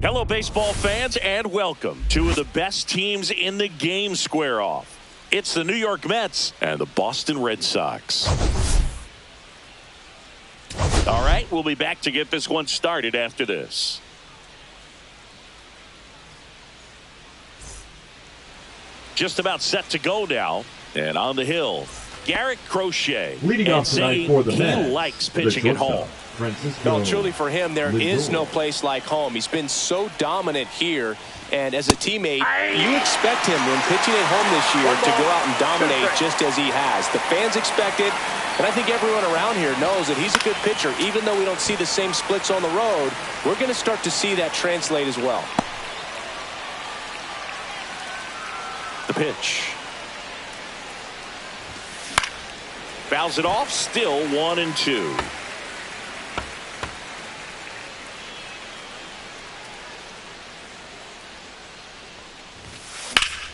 Hello, baseball fans, and welcome. Two of the best teams in the game square off. It's the New York Mets and the Boston Red Sox. All right, we'll be back to get this one started after this. Just about set to go now, and on the hill, Garrett Crochet. Leading off tonight for the Mets, he likes pitching at home. No, truly for him, there is no place like home. He's been so dominant here, and as a teammate, you expect him when pitching at home this year to go out and dominate just as he has. The fans expect it, and I think everyone around here knows that he's a good pitcher. Even though we don't see the same splits on the road, we're going to start to see that translate as well. The pitch. Fouls it off, still 1-2.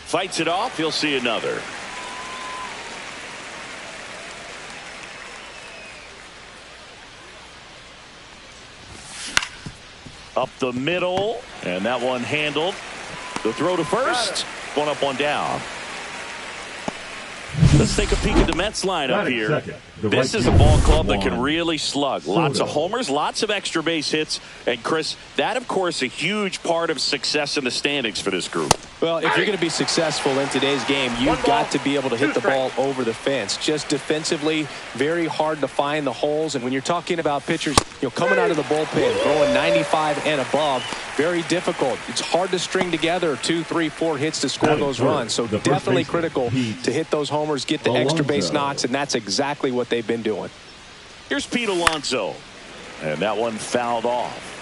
Fights it off, he'll see another. Up the middle, and that one handled. The throw to first, one up, one down. Let's take a peek at the Mets lineup here. This is a ball club that can really slug. Lots of homers, lots of extra base hits. And, Chris, that, of course, a huge part of success in the standings for this group. Well, if you're going to be successful in today's game, you've got to be able to hit the ball over the fence. Just defensively, very hard to find the holes. And when you're talking about pitchers, coming out of the bullpen, throwing 95 and above, very difficult. It's hard to string together 2, 3, 4 hits to score those runs. So definitely critical to hit those homers, get the extra base knocks, and that's exactly what they've been doing. Here's Pete Alonso, and that one fouled off.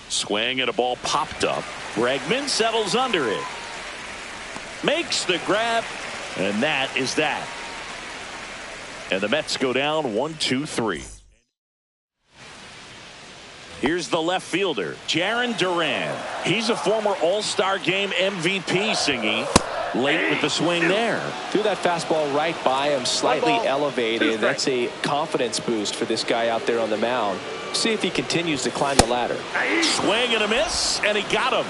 Swing and a ball popped up. Bregman settles under it. Makes the grab, and that is that. And the Mets go down 1-2-3. Here's the left fielder, Jarren Duran. He's a former All-Star Game MVP, Singy. Late with the swing there. Threw that fastball right by him, slightly elevated. That's a confidence boost for this guy out there on the mound. See if he continues to climb the ladder. Swing and a miss, and he got him.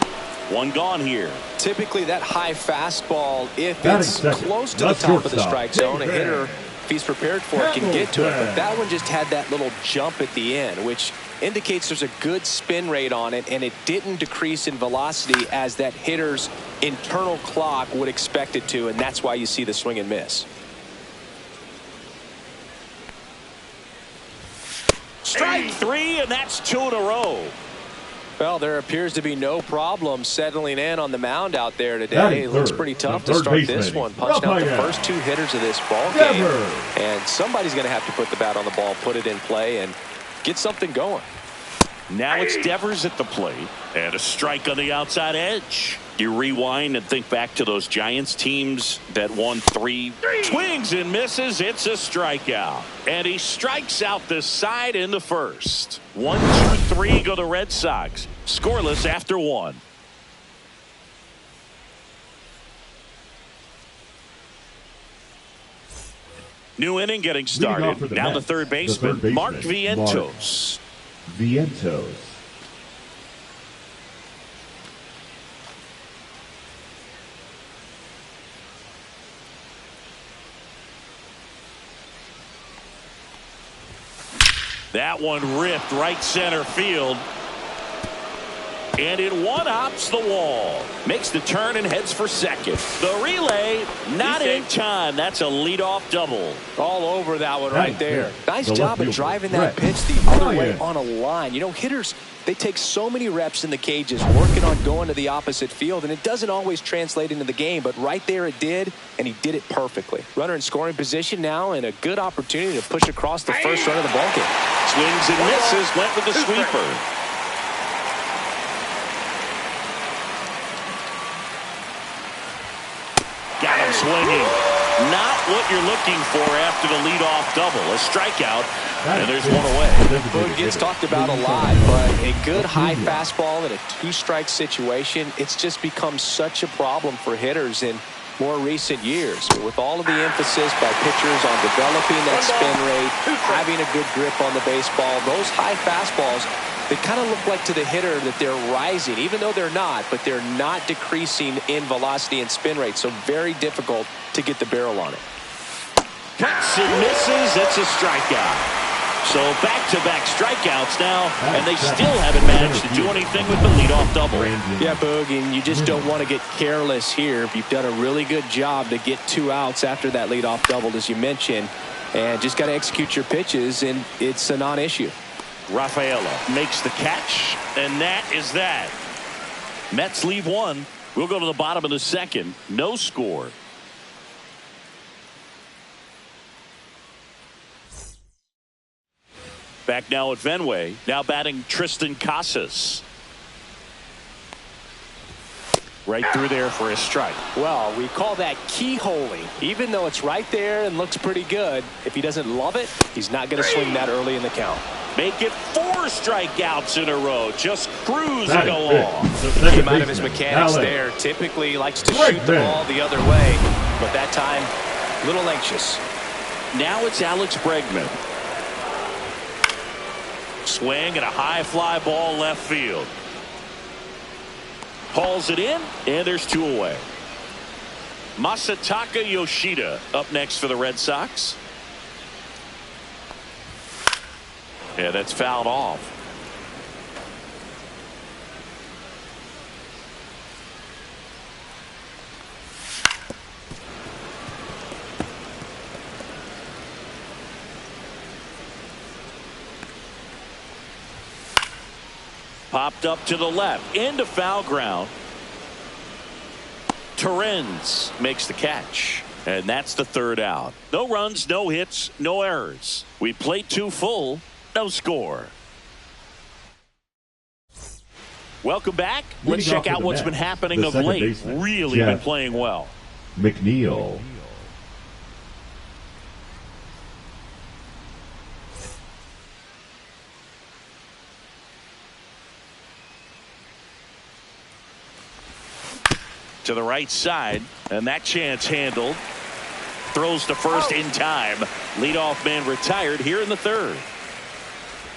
One gone here. Typically that high fastball, if it's close to the top of the strike zone, a hitter, if he's prepared for it, can get to it. But that one just had that little jump at the end, which indicates there's a good spin rate on it, and it didn't decrease in velocity as that hitter's internal clock would expect it to, and that's why you see the swing and miss. Strike 3, and that's 2 in a row. Well, there appears to be no problem settling in on the mound out there today. It looks pretty tough to start this one. Punched out the first 2 hitters of this ball game. And somebody's going to have to put the bat on the ball, put it in play, and get something going. Now it's Devers at the plate, and a strike on the outside edge. You rewind and think back to those Giants teams that won 3 swings and misses. It's a strikeout, and he strikes out the side in the first. 1, 2, 3 go the Red Sox. Scoreless after 1. New inning getting started. Now the third baseman, Mark Vientos. That one ripped right center field. And it one-hops the wall. Makes the turn and heads for second. The relay, not in time. That's a leadoff double. All over that one right there. Nice job of driving that pitch the other way on a line. Hitters, they take so many reps in the cages working on going to the opposite field, and it doesn't always translate into the game, but right there it did, and he did it perfectly. Runner in scoring position now, and a good opportunity to push across the first run of the ball game. Swings and misses, went with the sweeper. Got him swinging. Not what you're looking for after the leadoff double. A strikeout, and there's one away. Well, it gets talked about a lot, but a good high fastball in a 2-strike situation, it's just become such a problem for hitters. And more recent years. With all of the emphasis by pitchers on developing that spin rate, having a good grip on the baseball, those high fastballs, they kind of look like to the hitter that they're rising, even though they're not, but they're not decreasing in velocity and spin rate, so very difficult to get the barrel on it. Cuts and misses. It's a strikeout. So back-to-back strikeouts now, and they still haven't managed to do anything with the leadoff double. Yeah, Boog, and you just don't want to get careless here. You've done a really good job to get 2 outs after that leadoff double, as you mentioned, and just got to execute your pitches, and it's a non-issue. Rafaela makes the catch, and that is that. Mets leave one. We'll go to the bottom of the second. No score. Back now at Fenway. Now batting Tristan Casas. Right through there for a strike. Well, we call that keyholing. Even though it's right there and looks pretty good, if he doesn't love it, he's not going to swing that early in the count. Make it 4 strikeouts in a row. Just cruising along. Came out of his mechanics there. Typically likes to shoot the ball the other way, but that time, a little anxious. Now it's Alex Bregman. Swing and a high fly ball left field. Hauls it in, and there's 2 away. Masataka Yoshida up next for the Red Sox. Yeah, that's fouled off. Popped up to the left into foul ground. Torrens makes the catch, and that's the 3rd out. No runs, no hits, no errors. We played 2 full, no score. Welcome back. Let's check out what's been happening of late. Really been playing well. McNeil. To the right side, and that chance handled. Throws to first in time. Leadoff man retired here in the 3rd.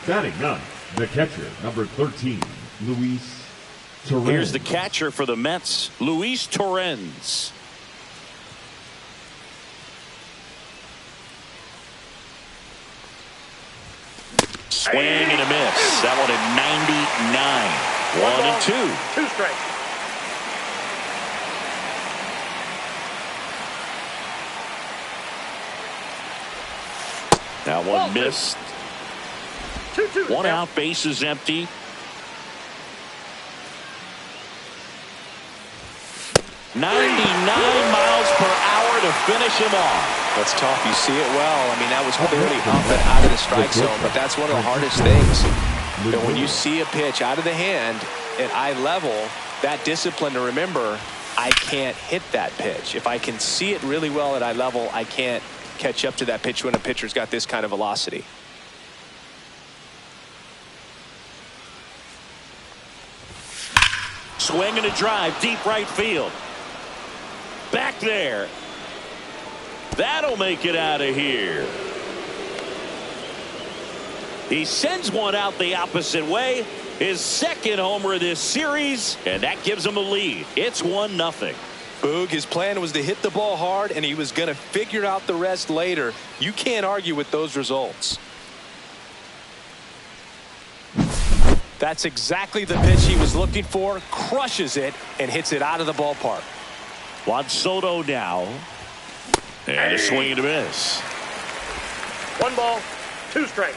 Batting 9, the catcher, number 13, Luis Torrens. Here's the catcher for the Mets, Luis Torrens. Swing and a miss. That one at 99. 1 and 2. 2 strikes. That one missed. 2-2. 1 out, base is empty. $99 mph to finish him off. That's tough. You see it well. I mean, that was clearly up and out of the strike zone, but that's one of the hardest things. But when you see a pitch out of the hand at eye level, that discipline to remember, I can't hit that pitch. If I can see it really well at eye level, I can't catch up to that pitch when a pitcher's got this kind of velocity. Swing and a drive, deep right field. Back there. That'll make it out of here. He sends one out the opposite way. His 2nd homer of this series, and that gives him a lead. It's 1-0. Boog, his plan was to hit the ball hard, and he was going to figure out the rest later. You can't argue with those results. That's exactly the pitch he was looking for. Crushes it and hits it out of the ballpark. Juan Soto now. And a swing and a miss. 1 ball, 2 strikes.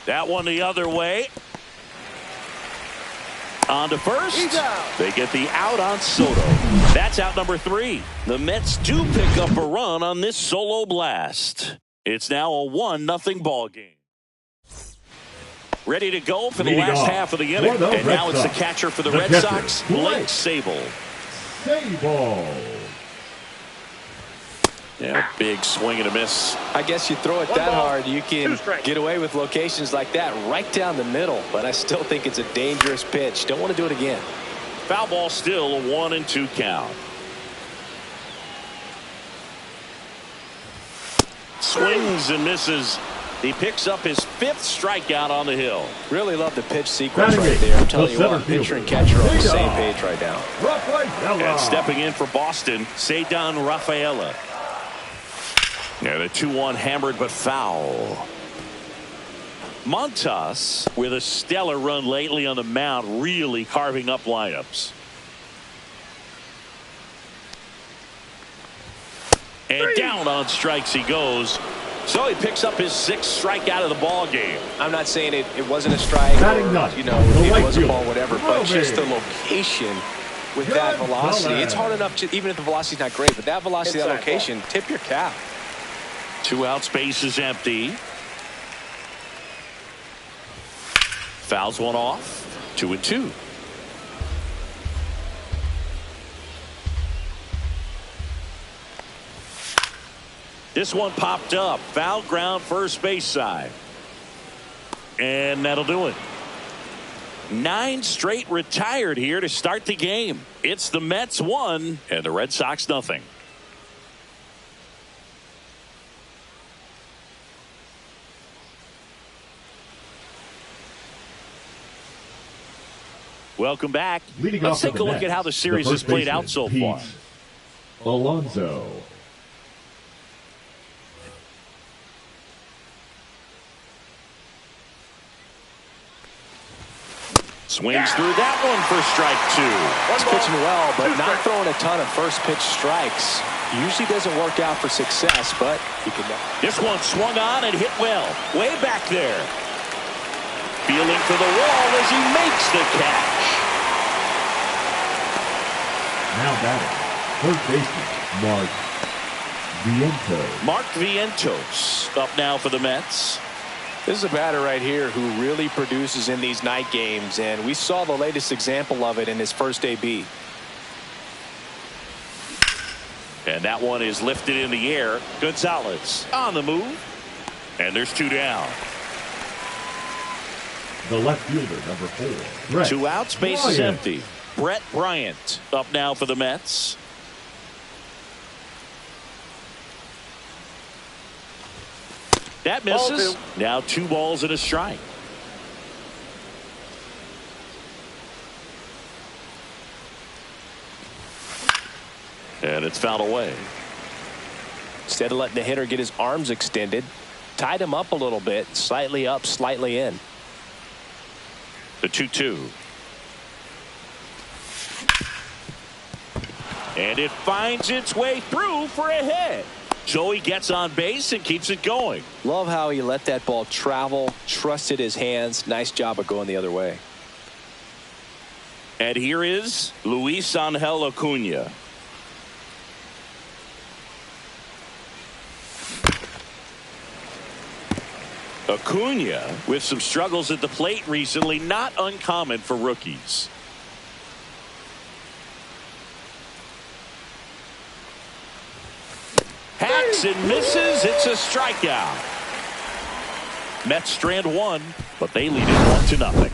That one the other way. On to first. They get the out on Soto. That's out number 3. The Mets do pick up a run on this solo blast. It's now a 1-0 ball game. Ready to go for the last half of the inning. And now it's the catcher for the Red Sox, Blake Sabol. Yeah, big swing and a miss. I guess you throw it that hard, you can get away with locations like that right down the middle. But I still think it's a dangerous pitch. Don't want to do it again. Foul ball, still a 1-2 count. Swings and misses. He picks up his 5th strikeout on the hill. Really love the pitch sequence right there. I'm telling you what, pitcher and catcher are on the same page right now. And stepping in for Boston, Ceddanne Rafaela. And a 2-1 hammered but foul. Montas, with a stellar run lately on the mound, really carving up lineups. And down on strikes he goes. So he picks up his 6th strikeout of the ball game. I'm not saying it wasn't a strike or, you know, it was a ball, whatever, but just the location with that velocity. It's hard enough, to, even if the velocity's not great, but that velocity, that location, tip your cap. 2 outs, base is empty. Fouls one off. 2-2. This one popped up. Foul ground, first base side. And that'll do it. 9 straight retired here to start the game. It's the Mets 1 and the Red Sox nothing. Welcome back. Let's take a look at how the series has played out so far. Alonso. Swings through that one for strike 2. He's pitching well, but not throwing a ton of first pitch strikes. Usually doesn't work out for success, but he can. This one swung on and hit well. Way back there. Feeling for the wall as he makes the catch. Now batting, third baseman, Mark Vientos up now for the Mets. This is a batter right here who really produces in these night games, and we saw the latest example of it in his first AB. And that one is lifted in the air. Gonzalez on the move. And there's 2 down. The left fielder, number 4. Brett 2 outs, base is Bryant. empty. Brett Bryant up now for the Mets. That misses. Now 2 balls and a strike. And it's fouled away. Instead of letting the hitter get his arms extended, tied him up a little bit, slightly up, slightly in. The 2-2. And it finds its way through for a hit. So he gets on base and keeps it going. Love how he let that ball travel, trusted his hands. Nice job of going the other way. And here is Luis Angel Acuna. Acuna with some struggles at the plate recently, not uncommon for rookies. Hacks and misses. It's a strikeout. Mets strand 1, but they lead it 1-0.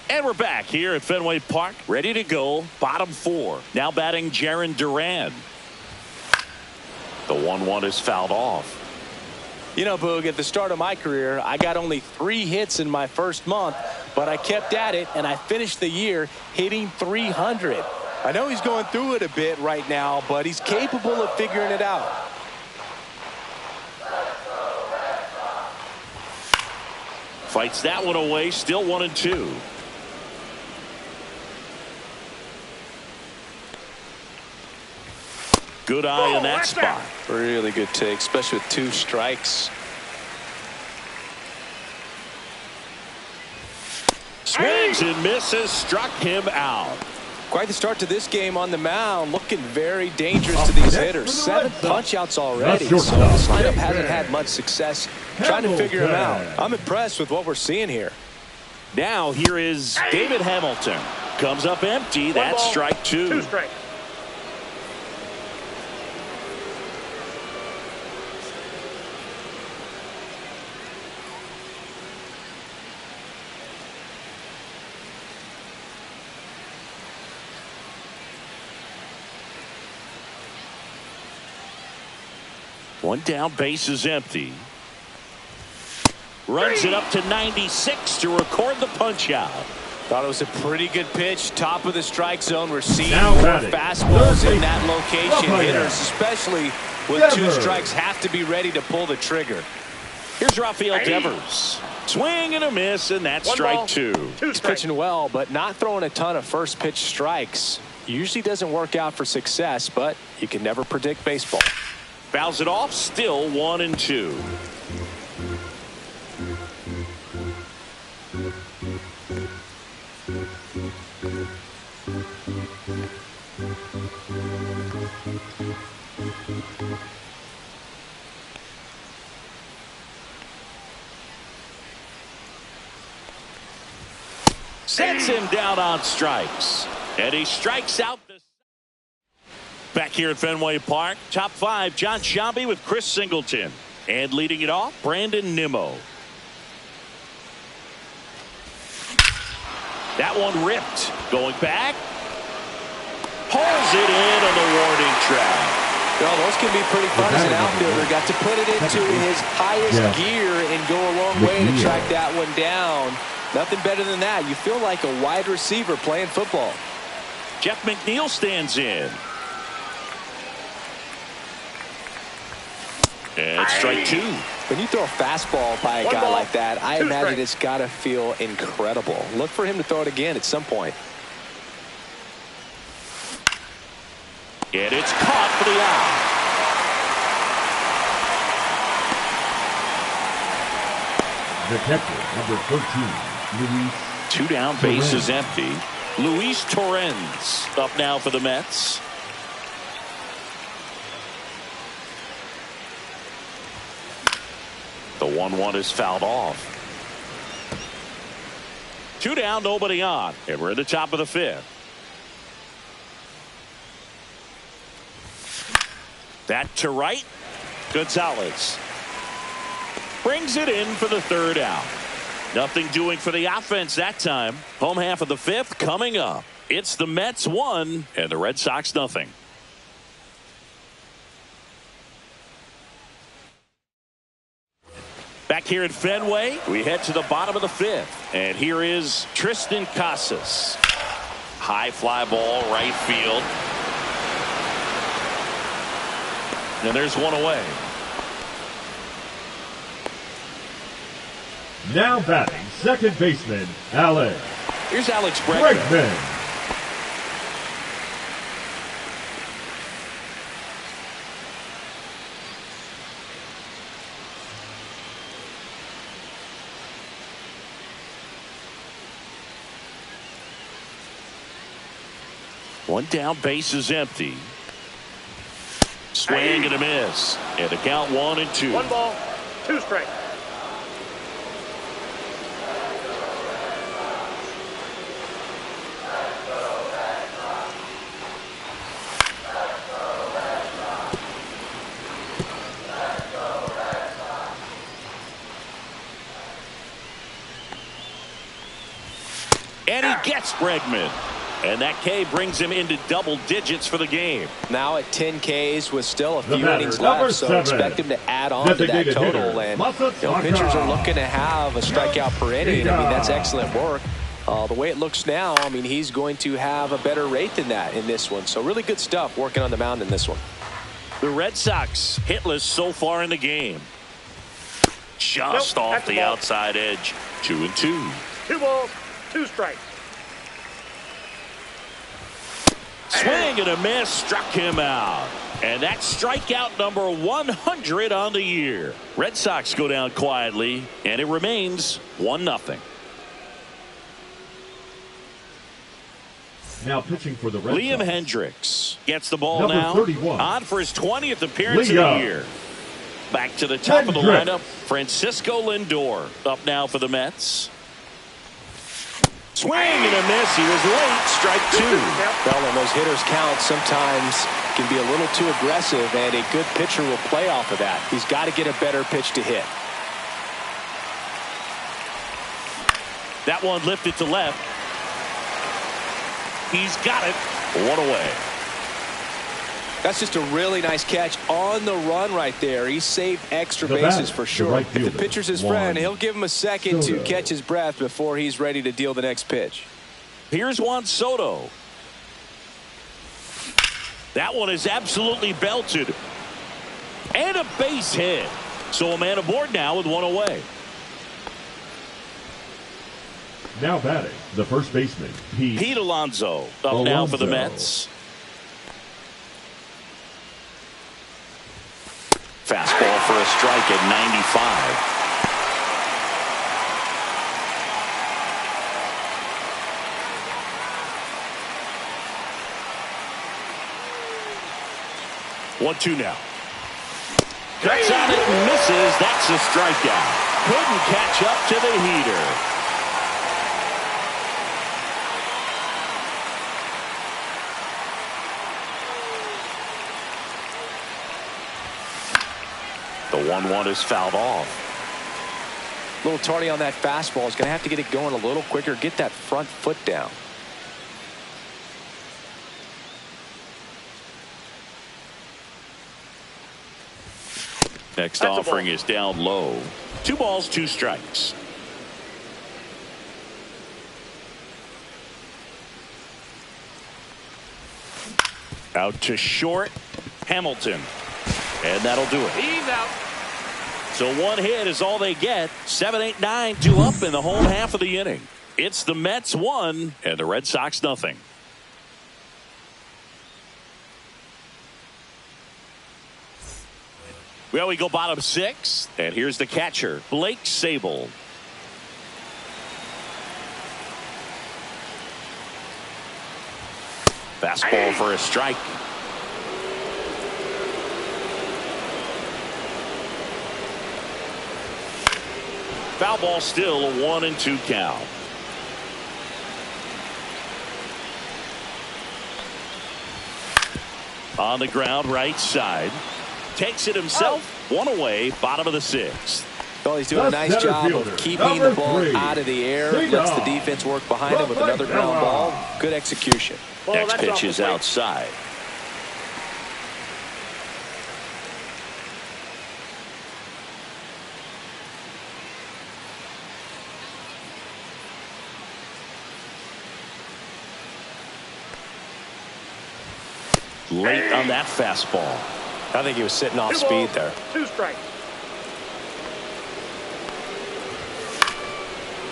And we're back here at Fenway Park, ready to go. Bottom 4. Now batting Jarren Duran. The 1-1 is fouled off. You know, Boog, at the start of my career, I got only 3 hits in my first month, but I kept at it, and I finished the year hitting 300. I know he's going through it a bit right now, but he's capable of figuring it out. Fights that one away, still 1-2. Good eye in that spot. Really good take, especially with 2 strikes. Swings and misses, struck him out. Quite the start to this game on the mound, looking very dangerous to these hitters. 7 punch-outs already, so this lineup hasn't had much success trying to figure him out. I'm impressed with what we're seeing here. Now here is David Hamilton. Comes up empty. That's ball, strike 2. 2 strikes. One down, base is empty. Runs it up to 96 to record the punch out. Thought it was a pretty good pitch. Top of the strike zone. We're seeing Now more batting. fastballs Third in that location. baseman. Hitters, especially with Devers. 2 strikes, have to be ready to pull the trigger. Here's Rafael Devers. Swing and a miss, and that's strike ball, 2. 2 He's strikes. pitching well, but not throwing a ton of first pitch strikes. Usually doesn't work out for success, but you can never predict baseball. Fouls it off, still 1-2. Sets him down on strikes. And he strikes out. Back here at Fenway Park, top 5, John Sciambi with Chris Singleton. And leading it off, Brandon Nimmo. That one ripped. Going back. Pulls it in on the warning track. Well, those can be pretty fun as an outfielder. Got to put it into his highest gear and go a long way to track that one down. Nothing better than that. You feel like a wide receiver playing football. Jeff McNeil stands in. And strike 2. When you throw a fastball by a One guy ball, like that, I 2 imagine strikes. it's got to feel incredible. Look for him to throw it again at some point. And it's caught for the out. The catcher, number 13, Luis. 2 down, base is empty. Luis Torrens up now for the Mets. The 1-1 is fouled off. 2 down, nobody on. And we're at the top of the 5th. That to right. Gonzalez brings it in for the 3rd out. Nothing doing for the offense that time. Home half of the 5th coming up. It's the Mets 1 and the Red Sox nothing. Back here at Fenway, we head to the bottom of the 5th. And here is Tristan Casas. High fly ball, right field. And there's one away. Now batting, second baseman, Alex Here's Alex Bregman. Bregman. One down, base is empty. Swing and a miss. And the count 1-2. 1 ball, 2 strikes. And he gets Bregman. And that K brings him into double digits for the game. Now at 10 Ks with still a few batter, innings number left, so 7. expect him to add on to that Designated total. hitter, And Masataka. pitchers are looking to have a strikeout per inning. I mean, that's excellent work. The way it looks now, I mean, he's going to have a better rate than that in this one. So really good stuff working on the mound in this one. The Red Sox hitless so far in the game. Just Nope, off that's the the ball. outside edge. 2-2. 2 balls, 2 strikes. Swing and a miss, struck him out. And that's strikeout number 100 on the year. Red Sox go down quietly, and it remains 1-0. Now pitching for the Red Liam Sox. Hendricks gets the ball Number now. 31. On for his 20th appearance of the Liam. year. Back to the top of the Hendricks. lineup. Francisco Lindor up now for the Mets. Swing and a miss. He was late. Strike two. Well, when those hitters count, sometimes can be a little too aggressive, and a good pitcher will play off of that. He's got to get a better pitch to hit. That one lifted to left. He's got it. One away. That's just a really nice catch on the run right there. He saved extra bases for sure. If the pitcher's his friend, he'll give him a second to catch his breath before he's ready to deal the next pitch. Here's Juan Soto. That one is absolutely belted. And a base hit. So a man aboard now with one away. Now batting, the first baseman, Pete Alonso. Up now for the Mets. Fastball for a strike at 95. One-two now. Cuts on it and misses. That's a strikeout. Couldn't catch up to the heater. The 1-1 is fouled off. A little tardy on that fastball. He's going to have to get it going a little quicker. Get that front foot down. Next offering is down low. 2 balls, 2 strikes. Out to short. Hamilton. And that'll do it. He's out. So 1 hit is all they get. 7, 8, 9, 2 up in the home half of the inning. It's the Mets 1 and the Red Sox nothing. Well, we go bottom 6, and here's the catcher, Blake Sabol. Fastball for a strike. Foul ball, still a 1-2 count. On the ground, right side. Takes it himself. 1 away, bottom of the 6th. Well, he's doing a nice job of keeping the ball out of the air. Lets the defense work behind him with another ground ball. Good execution. Next pitch is outside. Late on that fastball. I think he was sitting off speed there. 2 strikes.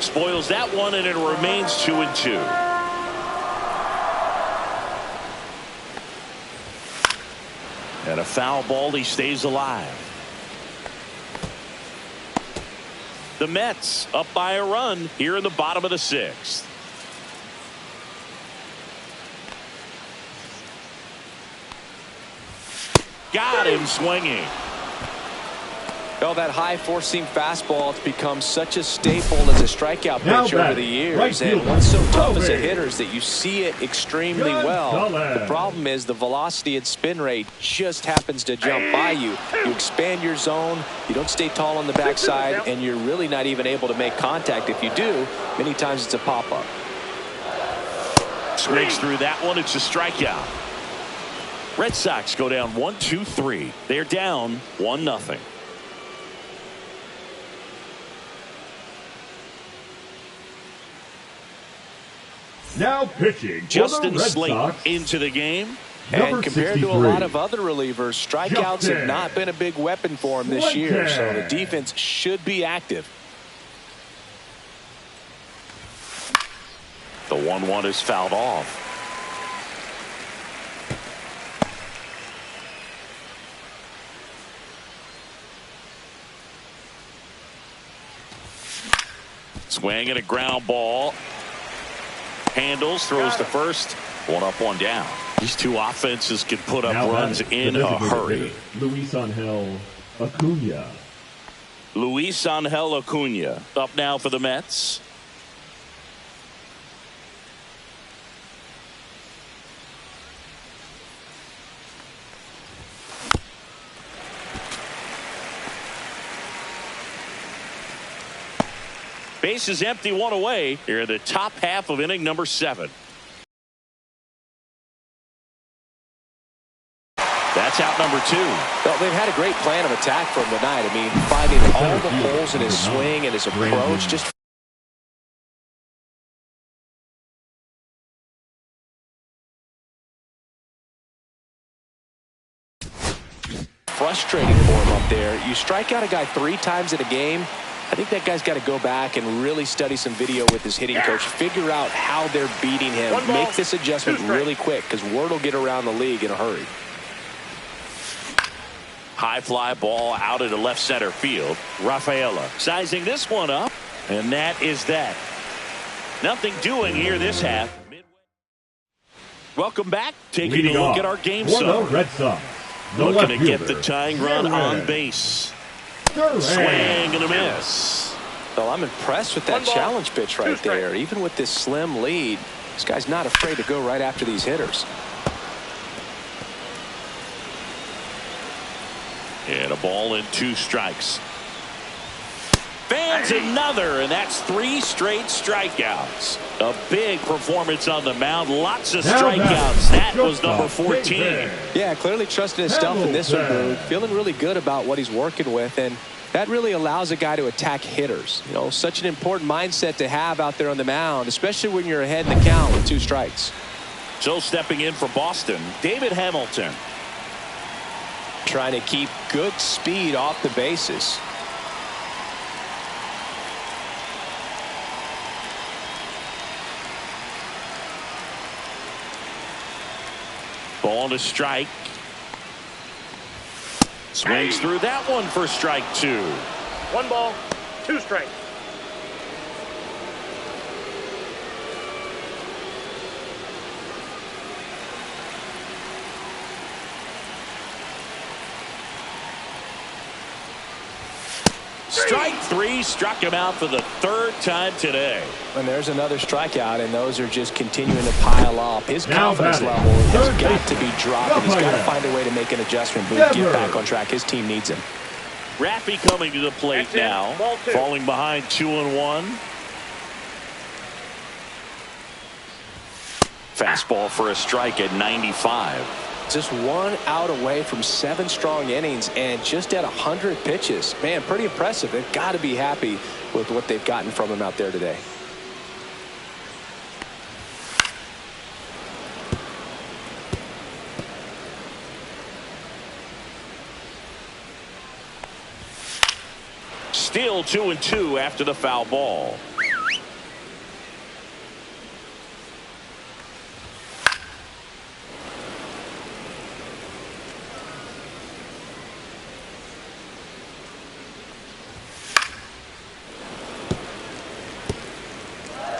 Spoils that one, and it remains 2-2. And a foul ball. He stays alive. The Mets up by a run here in the bottom of the 6th. Got him swinging. Well, that high four-seam fastball has become such a staple as a strikeout pitch over the years. And what's so tough as a hitter is that you see it extremely well. The problem is the velocity and spin rate just happens to jump by you. You expand your zone, you don't stay tall on the backside, and you're really not even able to make contact. If you do, many times it's a pop-up. Swings through that one. It's a strikeout. Red Sox go down 1-2-3. They're down 1-0. Now pitching. Justin Slate into the game. And compared to a lot of other relievers, strikeouts have not been a big weapon for him this year. So the defense should be active. The 1-1 is fouled off. Swing and a ground ball. Handles, throws to first. 1 up, 1 down. These two offenses can put up runs in a hurry. Luis Angel Acuna. Luis Angel Acuna up now for the Mets. Base is empty, one away here in the top half of inning number 7. That's out number 2. Well, they've had a great plan of attack from tonight. I mean, finding all the holes in his swing and his approach. Just frustrating for him up there. You strike out a guy 3 times in a game. I think that guy's got to go back and really study some video with his hitting coach. Figure out how they're beating him. Make this adjustment really quick because word will get around the league in a hurry. High fly ball out into left center field. Rafaela sizing this one up, and that is that. Nothing doing here this half. Welcome back. Taking a look at our game summary. Red Sox. Looking to get the tying run on base. Swing and a miss. Well, I'm impressed with that challenge pitch right there. Even with this slim lead, this guy's not afraid to go right after these hitters. And a ball and 2 strikes. Fans another, and that's 3 straight strikeouts. A big performance on the mound. Lots of strikeouts. That was number 14. Yeah, clearly trusting his stuff in this one, Boog. Feeling really good about what he's working with, and that really allows a guy to attack hitters. You know, such an important mindset to have out there on the mound, especially when you're ahead in the count with 2 strikes. So stepping in for Boston, David Hamilton. Trying to keep good speed off the bases. Ball to strike. Swings through that one for strike 2. 1 ball, 2 strikes. Strike 3 struck him out for the 3rd time today. And there's another strikeout, and those are just continuing to pile up. His confidence level has got to be dropping. He's got to find a way to make an adjustment, but get back on track. His team needs him. Raffy coming to the plate now, falling behind 2-1. Fastball for a strike at 95. Just 1 out away from 7 strong innings and just at 100 pitches. Man, pretty impressive. They've got to be happy with what they've gotten from him out there today. Still 2-2 after the foul ball.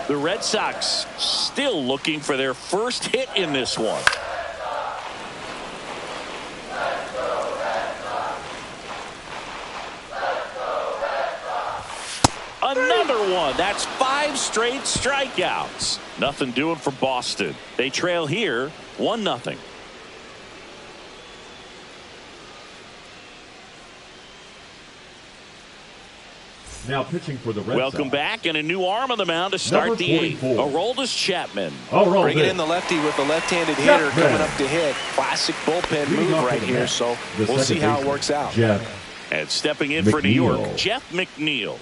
The Red Sox still looking for their first hit in this one. Another one. That's 5 straight strikeouts. Nothing doing for Boston. They trail here 1-0. Now pitching for the Red Welcome Sox. back, and a new arm on the mound to start the 8th. Aroldis Chapman. Bringing in the lefty with the left-handed hitter coming up to hit. Classic bullpen move right here, so we'll see how it works out. And stepping in for New York, Jeff McNeil.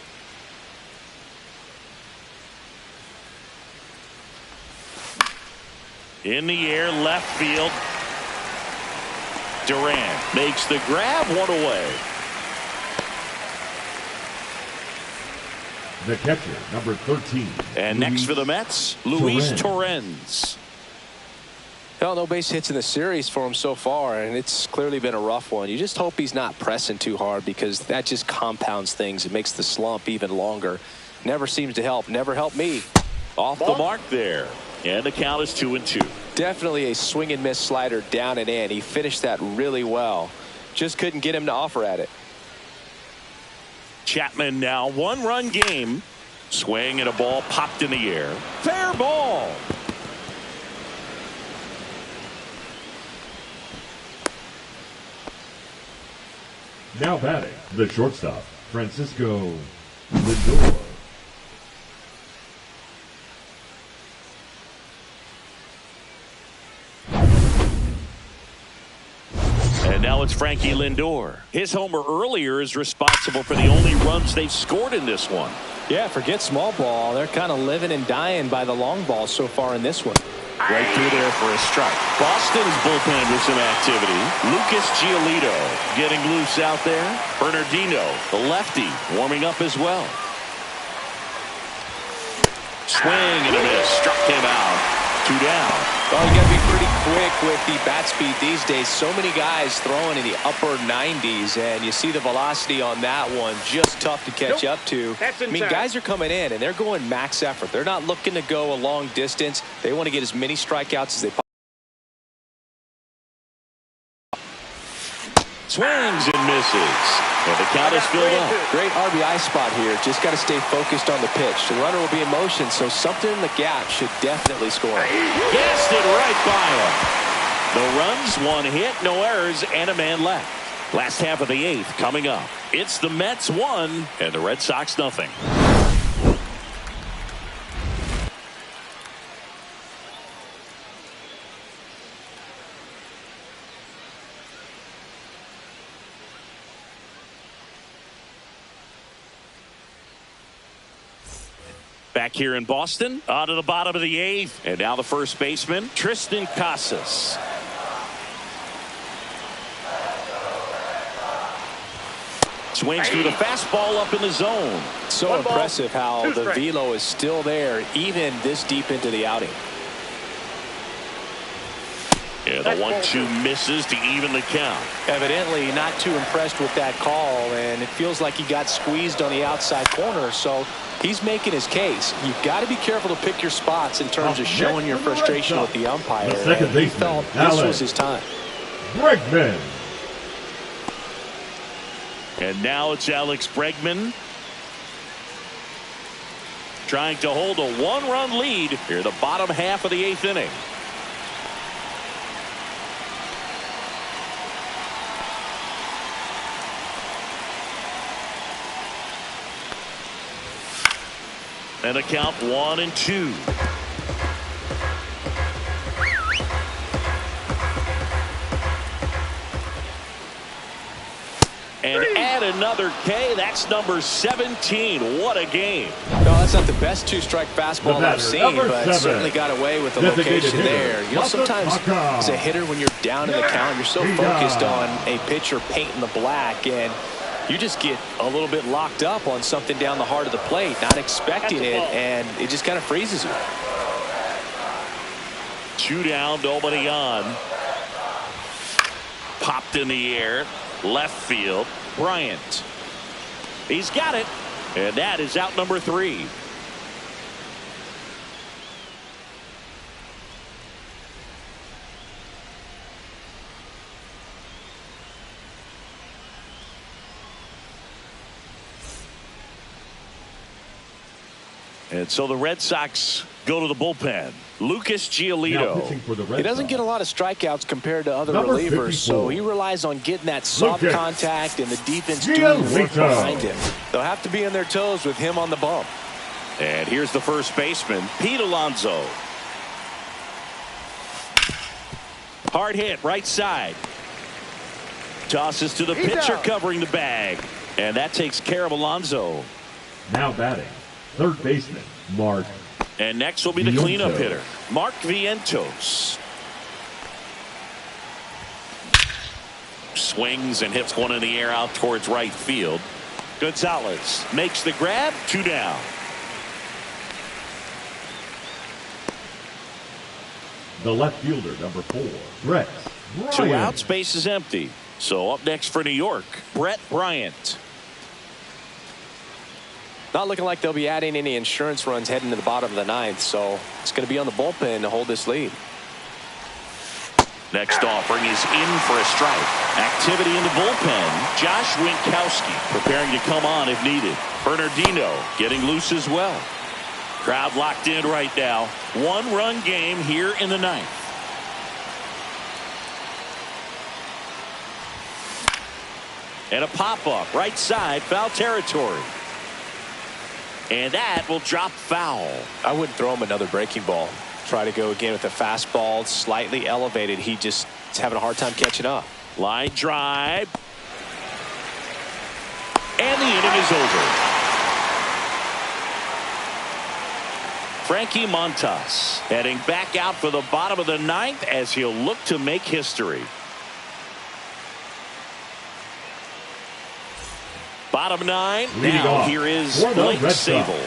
In the air, left field. Durant makes the grab, 1 away. The catcher, number 13. And next for the Mets, Luis Torrens. Well, no base hits in the series for him so far, and it's clearly been a rough one. You just hope he's not pressing too hard because that just compounds things. It makes the slump even longer. Never seems to help. Never helped me. Off the mark there. And the count is 2-2. Definitely a swing and miss slider down and in. He finished that really well. Just couldn't get him to offer at it. Chapman now 1-run game. Swing and a ball popped in the air. Fair ball. Now batting, the shortstop, Francisco Lindor. now it's Frankie Lindor. His homer earlier is responsible for the only runs they've scored in this one. Yeah, forget small ball. They're kind of living and dying by the long ball so far in this one. Right through there for a strike. Boston's bullpen with some activity. Lucas Giolito getting loose out there. Bernardino, the lefty, warming up as well. Swing and a miss. Struck him out. 2 down. Well, you got to be pretty quick with the bat speed these days. So many guys throwing in the upper 90s, and you see the velocity on that one. Just tough to catch up to. I mean, guys are coming in, and they're going max effort. They're not looking to go a long distance. They want to get as many strikeouts as they possibly. Swings and misses. And the count is filled up. Great RBI spot here. Just got to stay focused on the pitch. The runner will be in motion, so something in the gap should definitely score. Guessed it right by him. No runs, 1 hit, no errors, and a man left. Last half of the 8th coming up. It's the Mets 1 and the Red Sox nothing. Back here in Boston, on to the bottom of the 8th. And now the first baseman, Tristan Casas. Swings through the fastball up in the zone. So impressive how the velo is still there, even this deep into the outing. Yeah, the 1-2 misses to even the count. Evidently not too impressed with that call, and it feels like he got squeezed on the outside corner, so he's making his case. You've got to be careful to pick your spots in terms of showing your frustration with the umpire. The second baseman, he felt this was his time. Bregman. And now it's Alex Bregman trying to hold a 1-run lead here the bottom half of the 8th inning. And a count 1-2. And add another K. That's number 17. What a game. No, that's not the best 2-strike fastball I've seen, but 7. certainly got away with the location there. You know, sometimes as a hitter, when you're down in the count, you're so focused on a pitcher painting the black, and you just get a little bit locked up on something down the heart of the plate, not expecting it, and it just kind of freezes you. 2 down, nobody on. Popped in the air. Left field. Bryant. He's got it. And that is out number 3. And so the Red Sox go to the bullpen. Lucas Giolito. He doesn't get a lot of strikeouts compared to other relievers, so he relies on getting that soft contact and the defense doing the work behind him. They'll have to be on their toes with him on the bump. And here's the first baseman, Pete Alonso. Hard hit, right side. Tosses to the pitcher covering the bag. And that takes care of Alonso. Now batting, third baseman, Mark. And next will be the cleanup hitter, Mark Vientos. Swings and hits one in the air out towards right field. Gonzalez makes the grab. 2 down. The left fielder, number 4, Brett Bryant. 2 outs, base is empty. So up next for New York, Brett Bryant. Not looking like they'll be adding any insurance runs heading to the bottom of the 9th, so it's going to be on the bullpen to hold this lead. Next offering is in for a strike. Activity in the bullpen. Josh Winkowski preparing to come on if needed. Bernardino getting loose as well. Crowd locked in right now. 1-run game here in the 9th. And a pop-up right side, foul territory. And that will drop foul. I wouldn't throw him another breaking ball. Try to go again with the fastball, slightly elevated. He just is having a hard time catching up. Line drive. And the inning is over. Frankie Montas heading back out for the bottom of the ninth as he'll look to make history. Bottom nine. Now here is Blake Sable.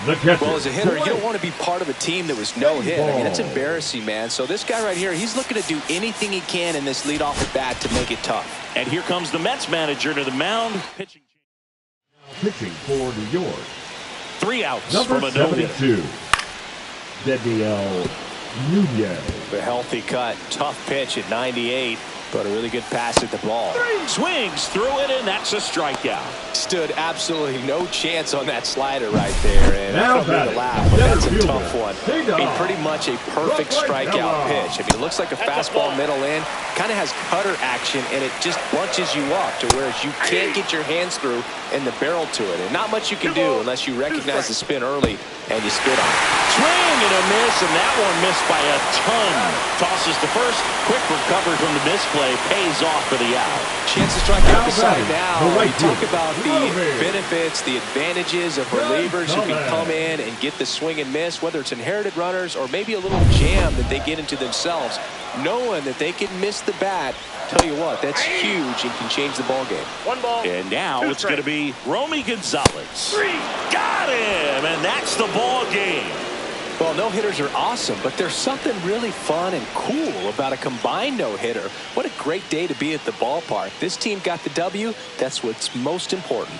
Well, as a hitter, you don't want to be part of a team that was no hit. I mean, it's embarrassing, man. So this guy right here, he's looking to do anything he can in this leadoff at bat to make it tough. And here comes the Mets manager to the mound. Pitching for New York. 3 outs Number from a no-hitter. 72, Daniel Nunez. A healthy cut, tough pitch at 98, but a really good pass at the ball. Swings through it, and that's a strikeout. Stood absolutely no chance on that slider right there, and Now I don't mean to laugh, but that's a tough one. I mean, pretty much a perfect strikeout pitch. I mean, it looks like a fastball middle in, kind of has cutter action, and it just bunches you up to where you can't get your hands through and the barrel to it, and not much you can do unless you recognize the spin early and you spit on it. Swing and a miss, and that one missed by a ton. Tosses to first. Quick recovery from the misplay. Pays off for the out. Chance to strike out the side now. Right We talk about the benefits, the advantages of relievers who can come in and get the swing and miss, whether it's inherited runners or maybe a little jam that they get into themselves. Knowing that they can miss the bat, tell you what, that's huge and can change the ball game. 1 ball. And now it's going to be Romy Gonzalez. Got him, and that's the ball game. Well, no-hitters are awesome, but there's something really fun and cool about a combined no-hitter. What a great day to be at the ballpark. This team got the W. That's what's most important.